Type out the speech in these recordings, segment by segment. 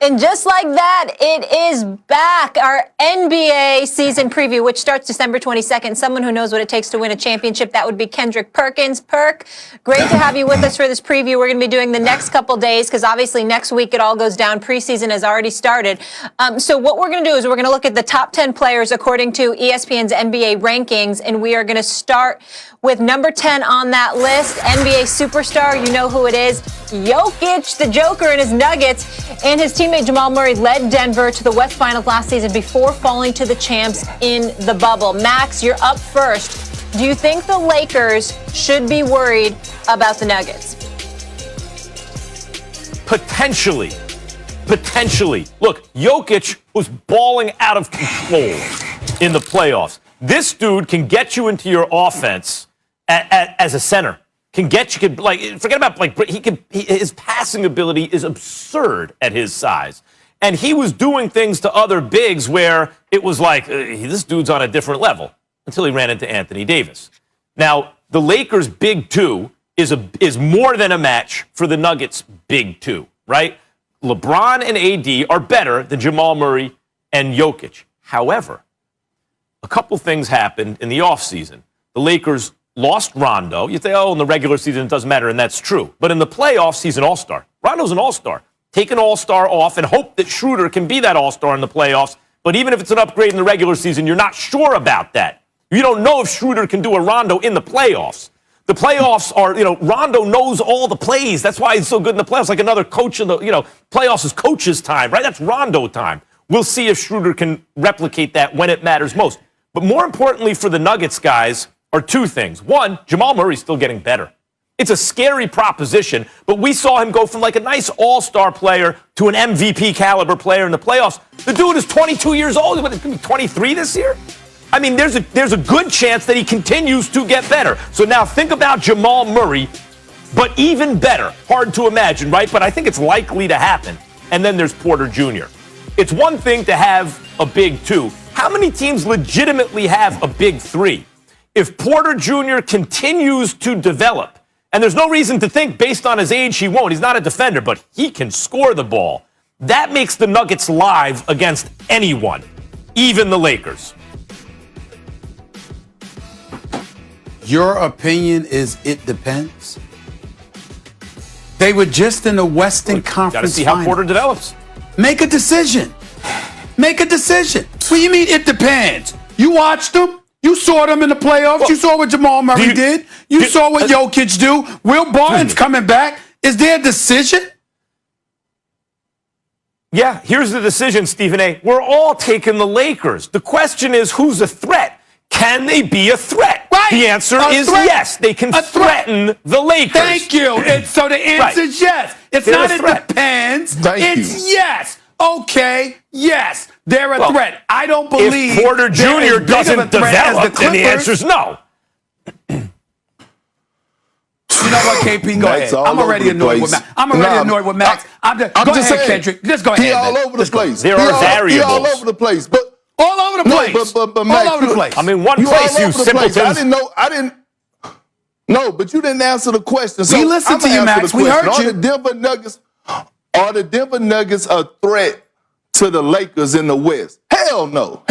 And just like that, it is back. Our NBA season preview, which starts December 22nd. Someone who knows what it takes to win a championship, that would be Kendrick Perkins. Perk, great to have you with us for this preview. We're going to be doing the next couple days because obviously next week it all goes down. Preseason has already started. So what we're going to do is we're going to look at the top 10 players according to ESPN's NBA rankings, and we are going to start with number 10 on that list, NBA superstar. You know who it is. Jokic, the Joker, and his Nuggets, and his teammate Jamal Murray led Denver to the West Finals last season before falling to the champs in the bubble. Max, you're up first. Do you think the Lakers should be worried about the Nuggets? Potentially. Look, Jokic was balling out of control in the playoffs. This dude can get you into your offense as a center. Forget about his passing ability is absurd at his size. And he was doing things to other bigs where it was like, this dude's on a different level until he ran into Anthony Davis. Now, the Lakers' big two is more than a match for the Nuggets' big two, right? LeBron and AD are better than Jamal Murray and Jokic. However, a couple things happened in the offseason. The Lakers lost Rondo. You say, in the regular season it doesn't matter, and that's true. But in the playoffs, he's an all-star. Rondo's an all-star. Take an all-star off and hope that Schroeder can be that all-star in the playoffs. But even if it's an upgrade in the regular season, you're not sure about that. You don't know if Schroeder can do a Rondo in the playoffs. The playoffs are, Rondo knows all the plays. That's why he's so good in the playoffs. Like another coach in the, playoffs is coach's time, right? That's Rondo time. We'll see if Schroeder can replicate that when it matters most. But more importantly for the Nuggets guys are two things. One, Jamal Murray's still getting better. It's a scary proposition, but we saw him go from like a nice all-star player to an MVP caliber player in the playoffs. The dude is 22 years old. He's going to be 23 this year? I mean, there's a good chance that he continues to get better. So now think about Jamal Murray, but even better. Hard to imagine, right? But I think it's likely to happen. And then there's Porter Jr. It's one thing to have a big two. How many teams legitimately have a big three? If Porter Jr. continues to develop, and there's no reason to think based on his age he won't. He's not a defender, but he can score the ball. That makes the Nuggets live against anyone, even the Lakers. Your opinion is it depends? They were just in the Western Conference Got to see how Porter develops. Make a decision. Make a decision. What do you mean it depends? You watched them. You saw them in the playoffs. You saw what Jamal Murray did. You saw what Jokic do. Will Barton's coming back. Is there a decision? Yeah, here's the decision, Stephen A. We're all taking the Lakers. The question is, who's a threat? Can they be a threat? Right. The answer is yes. They can threaten the Lakers. Thank you. So the answer is yes. It's not it depends. It's yes. Okay, yes. They're a threat. I don't believe if Porter Jr. doesn't develop, then the answer is no. You know what, KP? Go ahead. I'm already annoyed with Max. I'm already annoyed with Max. Go ahead, Kendrick. Just go ahead. He all over the place. There are variables. He all over the place. But all over the place. But Max, all over the place. I mean, one place, you simpletons. I didn't. No, but you didn't answer the question. So we listened to you, Max. We heard you. Are the Denver Nuggets a threat to the Lakers in the West? Hell no.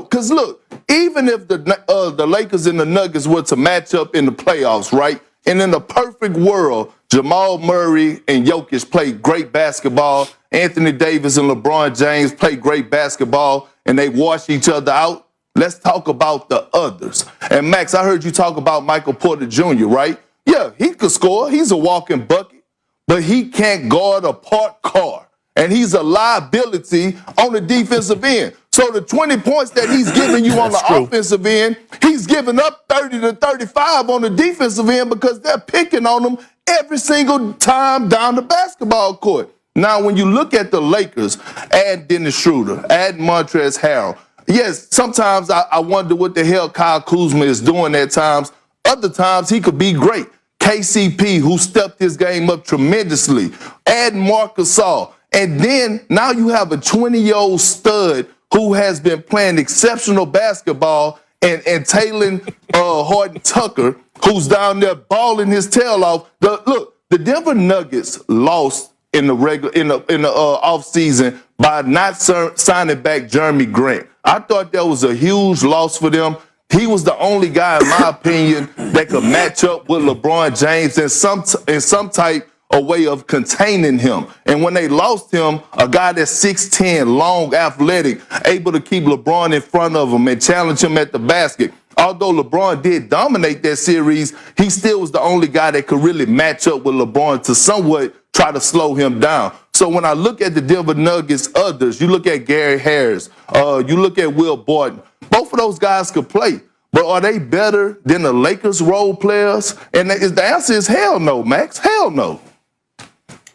Because look, even if the Lakers and the Nuggets were to match up in the playoffs, right? And in the perfect world, Jamal Murray and Jokic played great basketball. Anthony Davis and LeBron James played great basketball, and they wash each other out. Let's talk about the others. And Max, I heard you talk about Michael Porter Jr., right? Yeah, he could score. He's a walking bucket, but he can't guard a parked car. And he's a liability on the defensive end. So the 20 points that he's giving you on the offensive end, he's giving up 30 to 35 on the defensive end because they're picking on him every single time down the basketball court. Now, when you look at the Lakers, add Dennis Schroeder, add Montrezl Harrell. Yes, sometimes I wonder what the hell Kyle Kuzma is doing at times. Other times he could be great. KCP, who stepped his game up tremendously. Add Marc Gasol. And then now you have a 20-year-old stud who has been playing exceptional basketball and Talen Horton-Tucker, who's down there balling his tail off. The Denver Nuggets lost in the off season by not signing back Jeremy Grant. I thought that was a huge loss for them. He was the only guy, in my opinion, that could match up with LeBron James in some type of way of containing him. And when they lost him, a guy that's 6'10", long, athletic, able to keep LeBron in front of him and challenge him at the basket. Although LeBron did dominate that series, he still was the only guy that could really match up with LeBron to somewhat try to slow him down. So when I look at the Denver Nuggets, others, you look at Gary Harris, you look at Will Barton, both of those guys could play. But are they better than the Lakers role players? And the answer is hell no, Max. Hell no.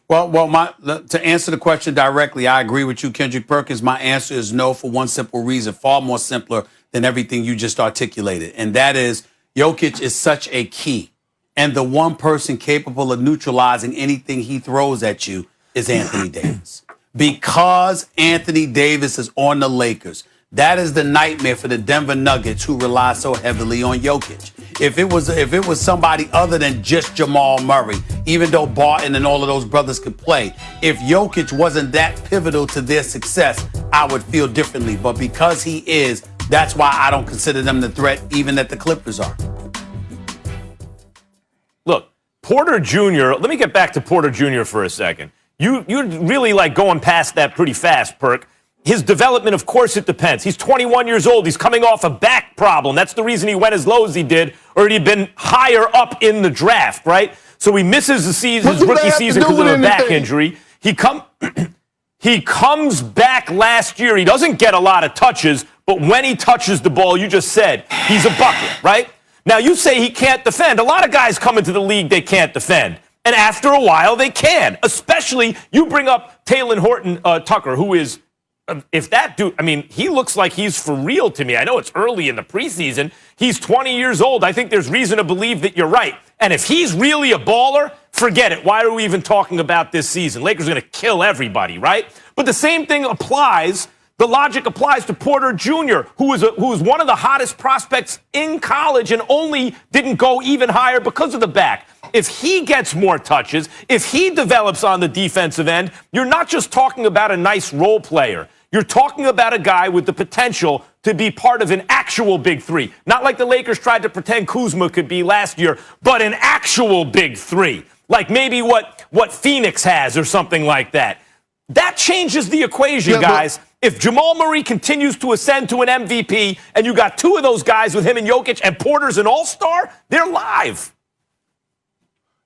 Well, to answer the question directly, I agree with you, Kendrick Perkins. My answer is no for one simple reason, far more simpler than everything you just articulated. And that is Jokic is such a key. And the one person capable of neutralizing anything he throws at you is Anthony Davis. Because Anthony Davis is on the Lakers, that is the nightmare for the Denver Nuggets, who rely so heavily on Jokic. If it was somebody other than just Jamal Murray, even though Barton and all of those brothers could play, if Jokic wasn't that pivotal to their success, I would feel differently. But because he is, that's why I don't consider them the threat even that the Clippers are. Look, Porter Jr., let me get back to Porter Jr. for a second. You're really like going past that pretty fast, Perk. His development, of course, it depends. He's 21 years old. He's coming off a back problem. That's the reason he went as low as he did, or he'd been higher up in the draft, right? So he misses the season, his rookie season because of a back injury. He comes back last year. He doesn't get a lot of touches, but when he touches the ball, you just said, he's a bucket, right? Now, you say he can't defend. A lot of guys come into the league, they can't defend. And after a while, they can. Especially, you bring up Taylor Horton Tucker, who is, if that dude, I mean, he looks like he's for real to me. I know it's early in the preseason. He's 20 years old. I think there's reason to believe that you're right. And if he's really a baller, forget it. Why are we even talking about this season? Lakers are going to kill everybody, right? But the same thing applies. The logic applies to Porter Jr., who is one of the hottest prospects in college and only didn't go even higher because of the back. If he gets more touches, if he develops on the defensive end, you're not just talking about a nice role player. You're talking about a guy with the potential to be part of an actual big three. Not like the Lakers tried to pretend Kuzma could be last year, but an actual big three. Like maybe what Phoenix has or something like that. That changes the equation, guys. If Jamal Murray continues to ascend to an MVP and you got two of those guys with him and Jokic and Porter's an all-star, they're live.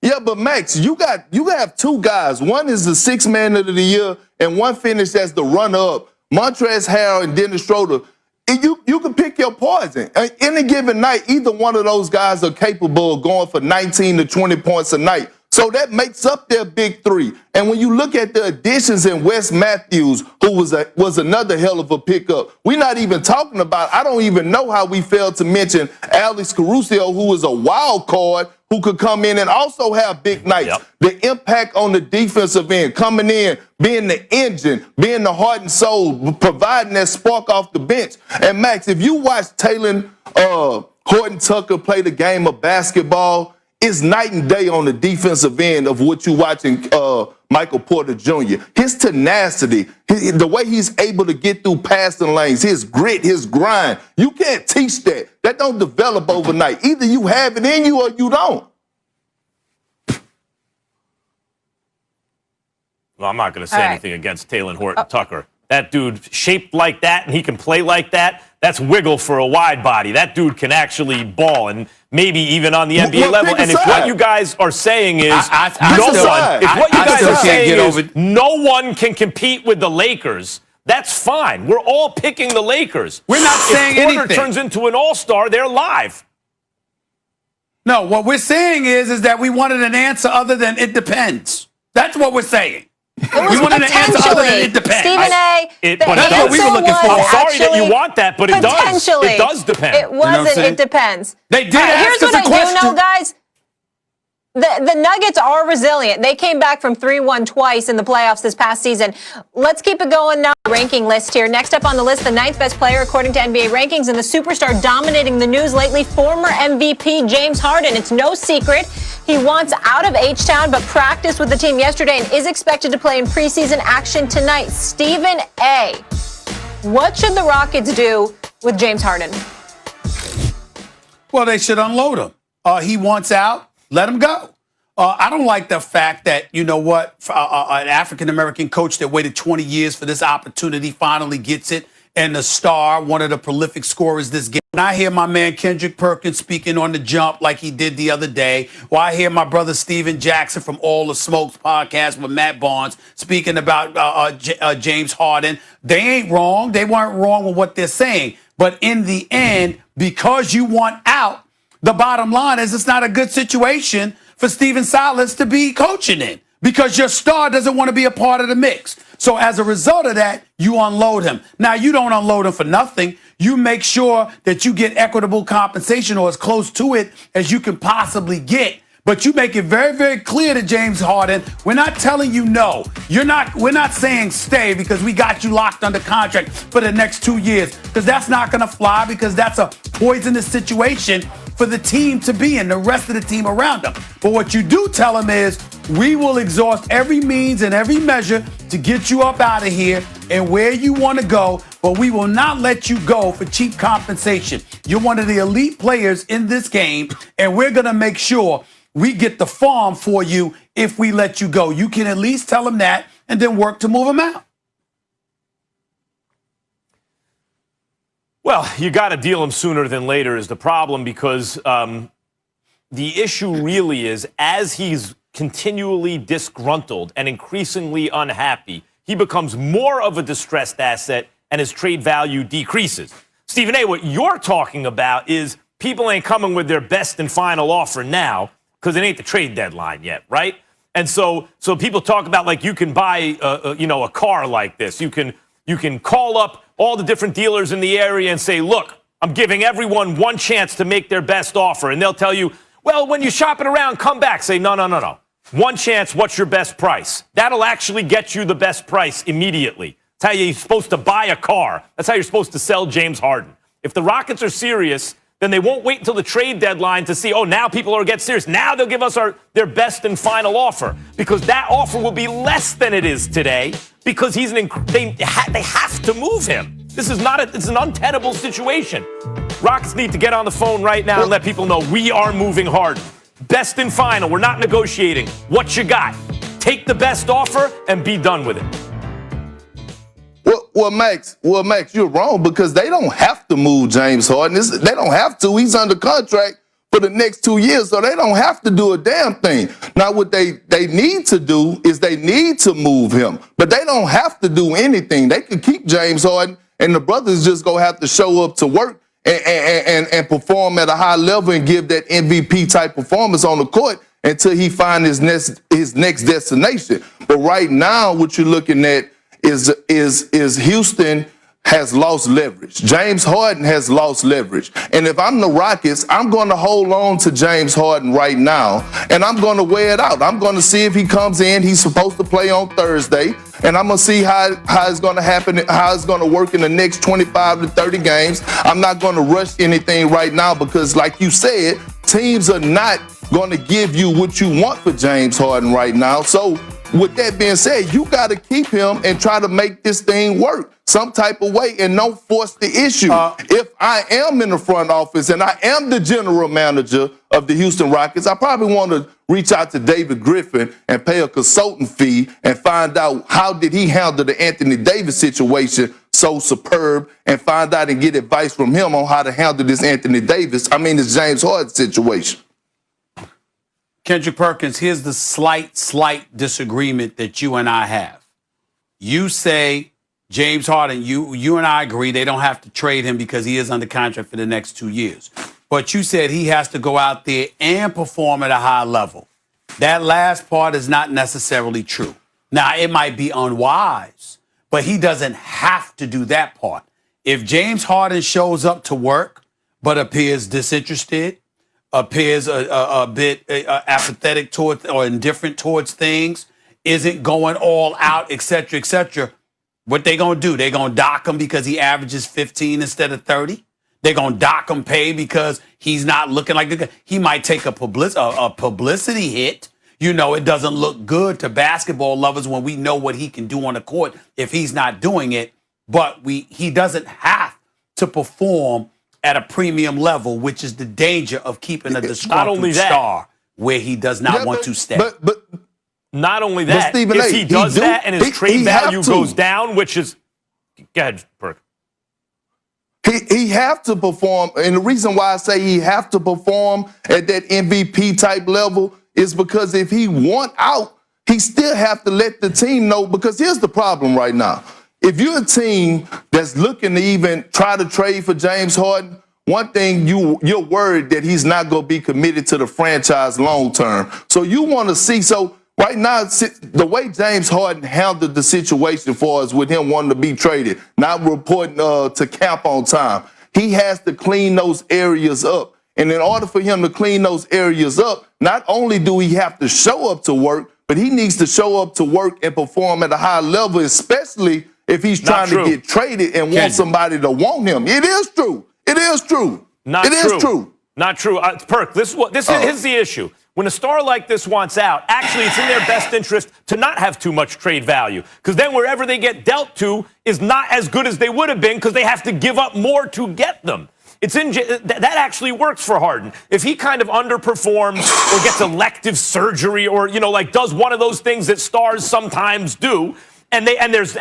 Yeah, but Max, you have two guys. One is the sixth man of the year, and one finished as the runner-up. Montrezl Harrell and Dennis Schroeder. You can pick your poison. Any given night, either one of those guys are capable of going for 19 to 20 points a night. So that makes up their big three. And when you look at the additions in Wes Matthews, who was another hell of a pickup, we're not even talking about, I don't even know how we failed to mention Alex Caruso, who was a wild card, who could come in and also have big nights. Yep. The impact on the defensive end, coming in, being the engine, being the heart and soul, providing that spark off the bench. And Max, if you watch Taylor Horton Tucker play the game of basketball, it's night and day on the defensive end of what you're watching Michael Porter Jr. His tenacity, the way he's able to get through passing lanes, his grit, his grind. You can't teach that. That don't develop overnight. Either you have it in you or you don't. Well, I'm not going to say anything against Taylor Horton Tucker. That dude shaped like that and he can play like that. That's wiggle for a wide body. That dude can actually ball and maybe even on the NBA level. And if what you guys are saying is no one can compete with the Lakers, that's fine. We're all picking the Lakers. We're not saying anything. If Porter turns into an all-star, they're live. No, what we're saying is that we wanted an answer other than it depends. That's what we're saying. We wanted an answer other than it depends. Stephen A. That's what we were looking for. I'm sorry that you want that, but it does. It does depend. It wasn't. It depends. They did ask us a question. Here's what I do know, guys. The Nuggets are resilient. They came back from 3-1 twice in the playoffs this past season. Let's keep it going now. Ranking list here. Next up on the list, the 9th best player according to NBA rankings, and the superstar dominating the news lately, former MVP James Harden. It's no secret he wants out of H-Town, but practiced with the team yesterday and is expected to play in preseason action tonight. Stephen A., what should the Rockets do with James Harden? Well, they should unload him. He wants out. Let him go. I don't like the fact that, you know what, an African-American coach that waited 20 years for this opportunity finally gets it, and the star, one of the prolific scorers this game. When I hear my man Kendrick Perkins speaking on the jump like he did the other day, or I hear my brother Steven Jackson from All the Smokes podcast with Matt Barnes speaking about James Harden, they ain't wrong. They weren't wrong with what they're saying. But in the end, because you want out, the bottom line is it's not a good situation for Stephen Silas to be coaching in because your star doesn't want to be a part of the mix. So as a result of that, you unload him. Now, you don't unload him for nothing. You make sure that you get equitable compensation or as close to it as you can possibly get. But you make it very, very clear to James Harden, we're not telling you no. We're not saying stay because we got you locked under contract for the next 2 years, because that's not going to fly, because that's a poisonous situation for the team to be in, the rest of the team around them. But what you do tell them is, we will exhaust every means and every measure to get you up out of here and where you want to go, but we will not let you go for cheap compensation. You're one of the elite players in this game, and we're going to make sure we get the farm for you if we let you go. You can at least tell them that and then work to move them out. Well, you got to deal him sooner than later is the problem, because the issue really is, as he's continually disgruntled and increasingly unhappy, he becomes more of a distressed asset and his trade value decreases. Stephen A., what you're talking about is people ain't coming with their best and final offer now because it ain't the trade deadline yet, right? And so people talk about, like, you can buy a car like this. You can call up all the different dealers in the area and say, look, I'm giving everyone one chance to make their best offer. And they'll tell you, well, when you shop it around, come back. Say, no. One chance, what's your best price? That'll actually get you the best price immediately. That's how you're supposed to buy a car. That's how you're supposed to sell James Harden. If the Rockets are serious, then they won't wait until the trade deadline to see, oh, now people are getting serious. Now they'll give us their best and final offer, because that offer will be less than it is today, because they have to move him. This is it's an untenable situation. Rockets need to get on the phone right now and let people know we are moving Harden. Best and final. We're not negotiating. What you got? Take the best offer and be done with it. Well, Max, you're wrong, because they don't have to move James Harden. They don't have to. He's under contract for the next 2 years, so they don't have to do a damn thing. Now, what they need to do is they need to move him, but they don't have to do anything. They can keep James Harden, and the brothers just gonna have to show up to work and perform at a high level and give that MVP type performance on the court until he finds his next destination. But right now, what you're looking at is Houston has lost leverage. James Harden has lost leverage. And if I'm the Rockets, I'm going to hold on to James Harden right now, and I'm going to weigh it out. I'm going to see if he comes in. He's supposed to play on Thursday, and I'm going to see how it's going to happen, how it's going to work in the next 25 to 30 games. I'm not going to rush anything right now because, like you said, teams are not going to give you what you want for James Harden right now. So with that being said, you got to keep him and try to make this thing work some type of way and don't force the issue. If I am in the front office and I am the general manager of the Houston Rockets, I probably want to reach out to David Griffin and pay a consultant fee and find out how did he handle the Anthony Davis situation so superb, and find out and get advice from him on how to handle this this James Harden situation. Kendrick Perkins, here's the slight disagreement that you and I have. You say James Harden, you and I agree they don't have to trade him because he is under contract for the next 2 years. But you said he has to go out there and perform at a high level. That last part is not necessarily true. Now, it might be unwise, but he doesn't have to do that part. If James Harden shows up to work but appears disinterested, appears a bit apathetic towards or indifferent towards things, isn't going all out, et cetera, what they going to do? They going to dock him because he averages 15 instead of 30? They're going to dock him pay because he's not looking like the guy. He might take a publicity hit. You know, it doesn't look good to basketball lovers when we know what he can do on the court if he's not doing it. But he doesn't have to perform at a premium level, which is the danger of keeping a disgruntled star where he does not want to stay. But not only that, Stephen if A, he does that and his trade value goes down, which is, go ahead, Perk. He have to perform, and the reason why I say he have to perform at that MVP type level is because if he want out, he still have to let the team know. Because here's the problem right now: if you're a team that's looking to even try to trade for James Harden, one thing you're worried that he's not going to be committed to the franchise long term. So you want to see. So right now, the way James Harden handled the situation for us with him wanting to be traded, not reporting to camp on time, he has to clean those areas up. And in order for him to clean those areas up, not only do he have to show up to work, but he needs to show up to work and perform at a high level, especially if he's trying to get traded and want somebody to want him. It is true. It is true. It is true. Not true. Perk, this is the issue. When a star like this wants out, actually it's in their best interest to not have too much trade value, because then wherever they get dealt to is not as good as they would have been because they have to give up more to get them. That actually works for Harden. If he kind of underperforms or gets elective surgery or, does one of those things that stars sometimes do, and there's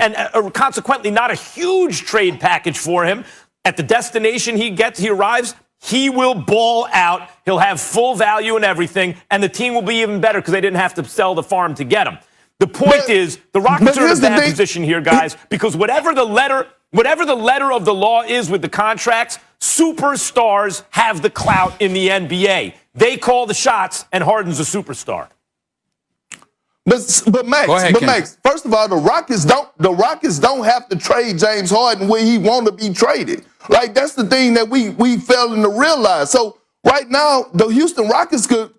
consequently not a huge trade package for him, at the destination he arrives, he will ball out. He'll have full value and everything, and the team will be even better because they didn't have to sell the farm to get him. The point is, the Rockets are in a bad position here, guys, because whatever the letter of the law is with the contracts, superstars have the clout in the NBA. They call the shots, and Harden's a superstar. But Max, first of all, the Rockets don't have to trade James Harden where he want to be traded. Like, that's the thing that we failing to realize. So right now, the Houston Rockets could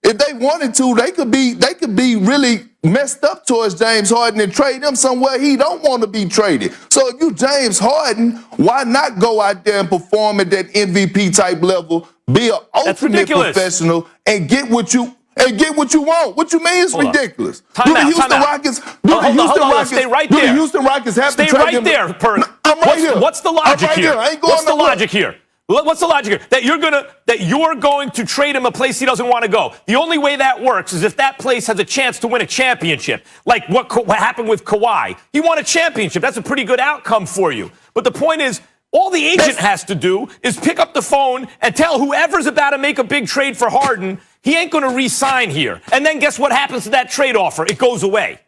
if they wanted to, they could be really messed up towards James Harden and trade him somewhere he don't want to be traded. So if you James Harden, why not go out there and perform at that MVP type level, be an ultimate professional, and get what you want? What you mean it's ridiculous? Do the Houston Rockets Stay right there. Do the Houston Rockets have to trade him? Stay right there, Perk. I'm right here. What's the logic here? I ain't going What's the logic here? What's the logic here? That you're going to trade him a place he doesn't want to go. The only way that works is if that place has a chance to win a championship. Like what happened with Kawhi. He won a championship. That's a pretty good outcome for you. But the point is, all the agent has to do is pick up the phone and tell whoever's about to make a big trade for Harden, he ain't going to re-sign here. And then guess what happens to that trade offer? It goes away.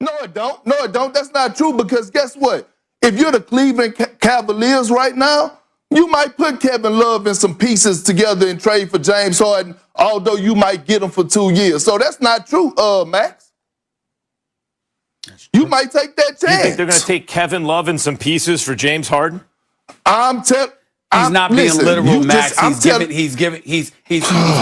No, it don't. No, it don't. That's not true, because guess what? If you're the Cleveland Cavaliers right now, you might put Kevin Love and some pieces together and trade for James Harden, although you might get him for 2 years. So that's not true, Max. You might take that chance. You think they're going to take Kevin Love and some pieces for James Harden? He's not being literal, Max. He's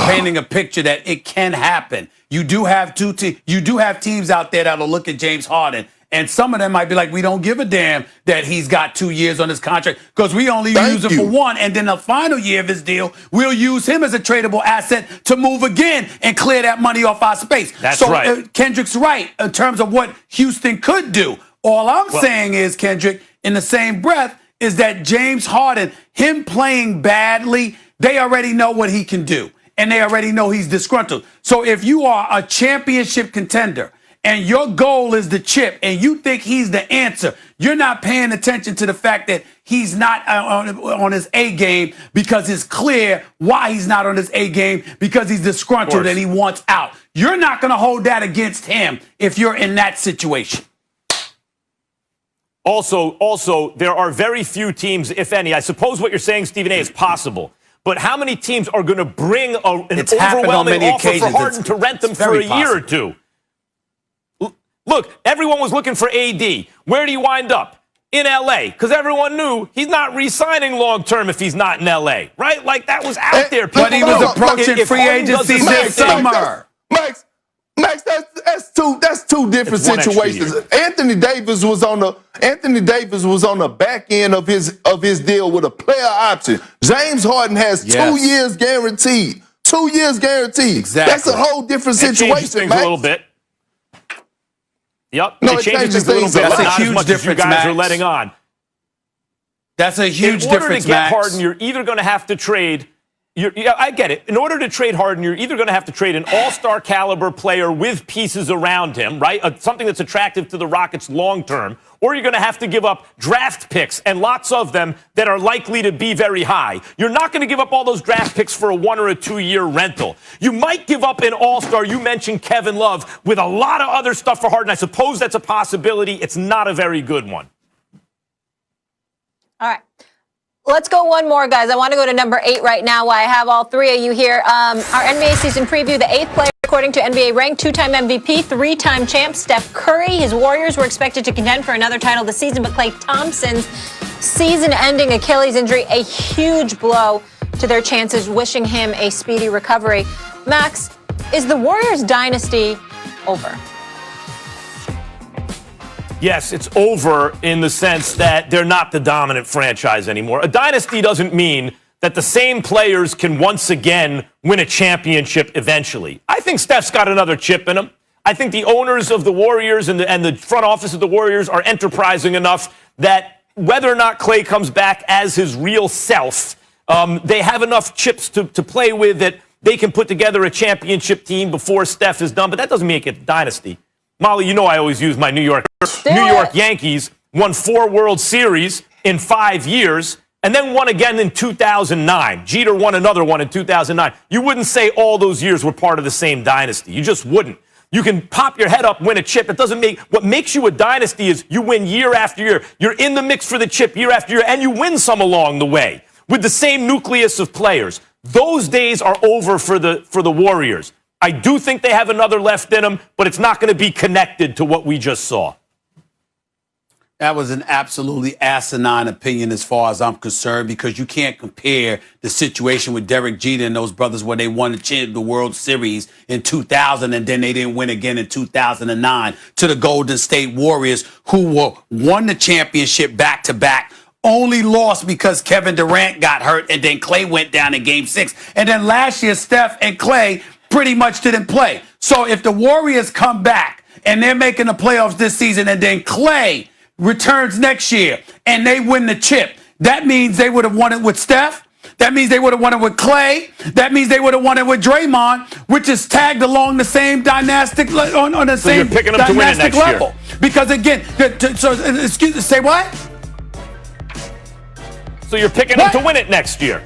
painting a picture that it can happen. You do have teams out there that'll look at James Harden, and some of them might be like, we don't give a damn that he's got 2 years on his contract because we only use him for 1, and then the final year of his deal, we'll use him as a tradable asset to move again and clear that money off our space. That's right. Kendrick's right in terms of what Houston could do. All I'm saying is, Kendrick, in the same breath, is that James Harden, him playing badly, they already know what he can do, and they already know he's disgruntled. So if you are a championship contender and your goal is the chip and you think he's the answer, you're not paying attention to the fact that he's not on his A game, because it's clear why he's not on his A game, because he's disgruntled and he wants out. You're not going to hold that against him if you're in that situation. Also, there are very few teams, if any. I suppose what you're saying, Stephen A., is possible. But how many teams are going to bring an overwhelming offer for Harden to rent them for a year or two? Look, everyone was looking for AD. Where do you wind up? in LA because everyone knew he's not re-signing long-term if he's not in LA, right? Like that was out there. But he was approaching If free Harden agency doesn't this sign- summer. Max, that's two different It's one extra situations. year. Anthony Davis was on the back end of his deal with a player option. James Harden has Yes. 2 years guaranteed. 2 years guaranteed. Exactly. That's a whole different It changes situation, things Max. a little bit. Yep, No, it it changes changes things a little things bit, a but lot. not That's a as huge much as you difference, guys are Max. letting on. That's a huge In order difference, to get Max. Harden, you're either going to have to trade. Yeah, I get it. In order to trade Harden, you're either going to have to trade an all-star caliber player with pieces around him, right? Something that's attractive to the Rockets long term, or you're going to have to give up draft picks and lots of them that are likely to be very high. You're not going to give up all those draft picks for a 1 or a 2 year rental. You might give up an all-star. You mentioned Kevin Love with a lot of other stuff for Harden. I suppose that's a possibility. It's not a very good one. All right. Let's go one more, guys. I want to go to number 8 right now while I have all three of you here. Our NBA season preview, the 8th player, according to NBA rank, 2-time MVP, 3-time champ, Steph Curry. His Warriors were expected to contend for another title this season, but Klay Thompson's season-ending Achilles injury, a huge blow to their chances, wishing him a speedy recovery. Max, is the Warriors dynasty over? Yes, it's over in the sense that they're not the dominant franchise anymore. A dynasty doesn't mean that the same players can once again win a championship eventually. I think Steph's got another chip in him. I think the owners of the Warriors and the front office of the Warriors are enterprising enough that whether or not Klay comes back as his real self, they have enough chips to play with that they can put together a championship team before Steph is done. But that doesn't make it a dynasty. Molly, you know I always use my New York Yankees won 4 World Series in 5 years and then won again in 2009. Jeter won another one in 2009. You wouldn't say all those years were part of the same dynasty. You just wouldn't. You can pop your head up, win a chip. It doesn't make what makes you a dynasty is you win year after year. You're in the mix for the chip year after year, and you win some along the way with the same nucleus of players. Those days are over for the Warriors. I do think they have another left in them, but it's not going to be connected to what we just saw. That was an absolutely asinine opinion as far as I'm concerned, because you can't compare the situation with Derek Jeter and those brothers where they won the World Series in 2000 and then they didn't win again in 2009 to the Golden State Warriors, who won the championship back-to-back, only lost because Kevin Durant got hurt and then Klay went down in Game 6. And then last year, Steph and Klay pretty much didn't play. So if the Warriors come back and they're making the playoffs this season and then Klay returns next year and they win the chip, that means they would have won it with Steph. That means they would have won it with Klay. That means they would have won it with Draymond, which is tagged along the same dynastic on the So same you're picking them to win it dynastic next level. year. Because again, excuse me, say what? So you're picking them to win it next year.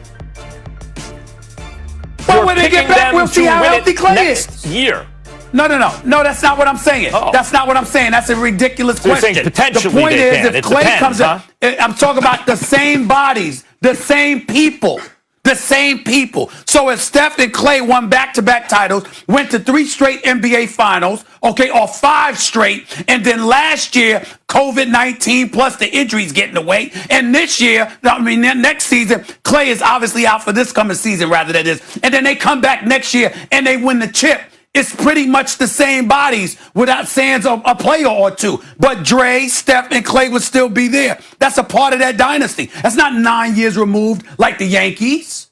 Well, when they get back, we'll see how healthy Klay next is. year. No, that's not what I'm saying. Oh. That's not what I'm saying. That's a ridiculous you're question. saying potentially the point they is, can. if It Klay depends, comes up, I'm talking about the same bodies, the same people. The same people. So if Steph and Klay won back-to-back titles, went to 3 straight NBA finals, okay, or 5 straight, and then last year, COVID-19 plus the injuries getting away, and this year, next season, Klay is obviously out for this coming season rather than this, and then they come back next year and they win the chip. It's pretty much the same bodies without sans a player or two. But Dre, Steph, and Klay would still be there. That's a part of that dynasty. That's not 9 years removed like the Yankees.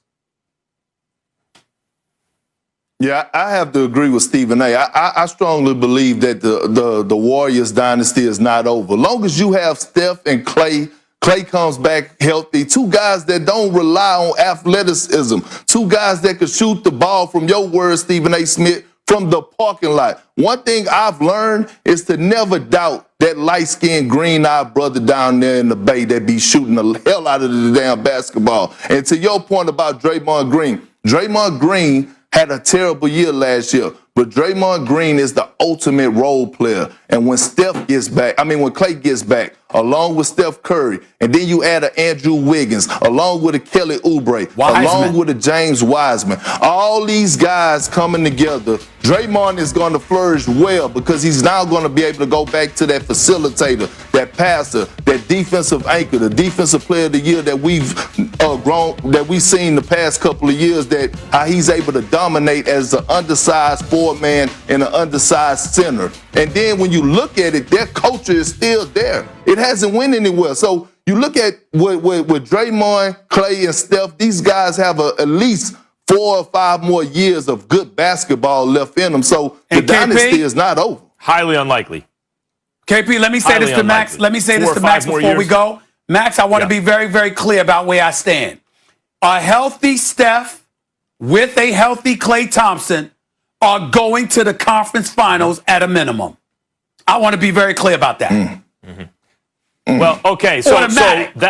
Yeah, I have to agree with Stephen A. I strongly believe that the Warriors dynasty is not over. Long as you have Steph and Klay comes back healthy, 2 guys that don't rely on athleticism, 2 guys that could shoot the ball, from your words, Stephen A. Smith, from the parking lot. One thing I've learned is to never doubt that light-skinned, green-eyed brother down there in the Bay that be shooting the hell out of the damn basketball. And to your point about Draymond Green had a terrible year last year, but Draymond Green is the ultimate role player. And when Klay gets back, along with Steph Curry, and then you add an Andrew Wiggins, along with a Kelly Oubre, along with a James Wiseman. All these guys coming together. Draymond is going to flourish well because he's now going to be able to go back to that facilitator, that passer, that defensive anchor, the defensive player of the year that we've seen the past couple of years, that how he's able to dominate as an undersized forward man and an undersized center. And then when you look at it, their culture is still there. It hasn't went anywhere. So you look at with Draymond, Clay, and Steph, these guys have at least 4 or 5 more years of good basketball left in them. So the dynasty is not over. Highly unlikely. KP, let me say this to Max. Let me say this to Max before we go. Max, I want to be very, very clear about where I stand. A healthy Steph with a healthy Klay Thompson are going to the conference finals at a minimum. I want to be very clear about that. Well, okay, so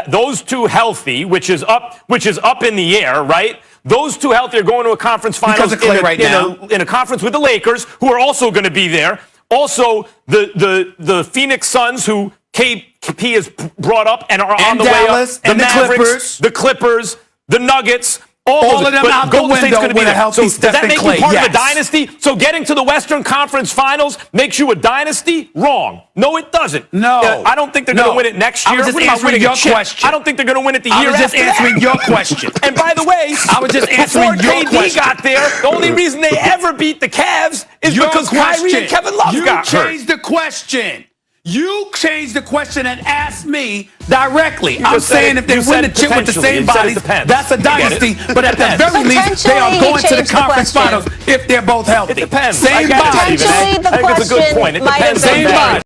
those two healthy, which is up in the air, right? Those two healthy are going to a conference finals in a conference with the Lakers, who are also going to be there. Also, the Phoenix Suns, who KP has brought up and are on the way up. The Mavericks, the Clippers, the Nuggets. All of them out the window with a healthy Steph and Klay. Does that make you part of a dynasty? So getting to the Western Conference Finals makes you a dynasty? Wrong. No, it doesn't. No. I don't think they're going to win it next year. I was just answering your question. I don't think they're going to win it the year after. I was just answering your question. And by the way, I was just answering your question. Before KD got there, the only reason they ever beat the Cavs is because Kyrie and Kevin Love got hurt. You changed the question. You changed the question and asked me directly. I'm saying if they win the chip with the same bodies, that's a dynasty. But at the very least, they are going to the conference finals if they're both healthy. It depends. Same bodies. Potentially, the question might have been Same bodies.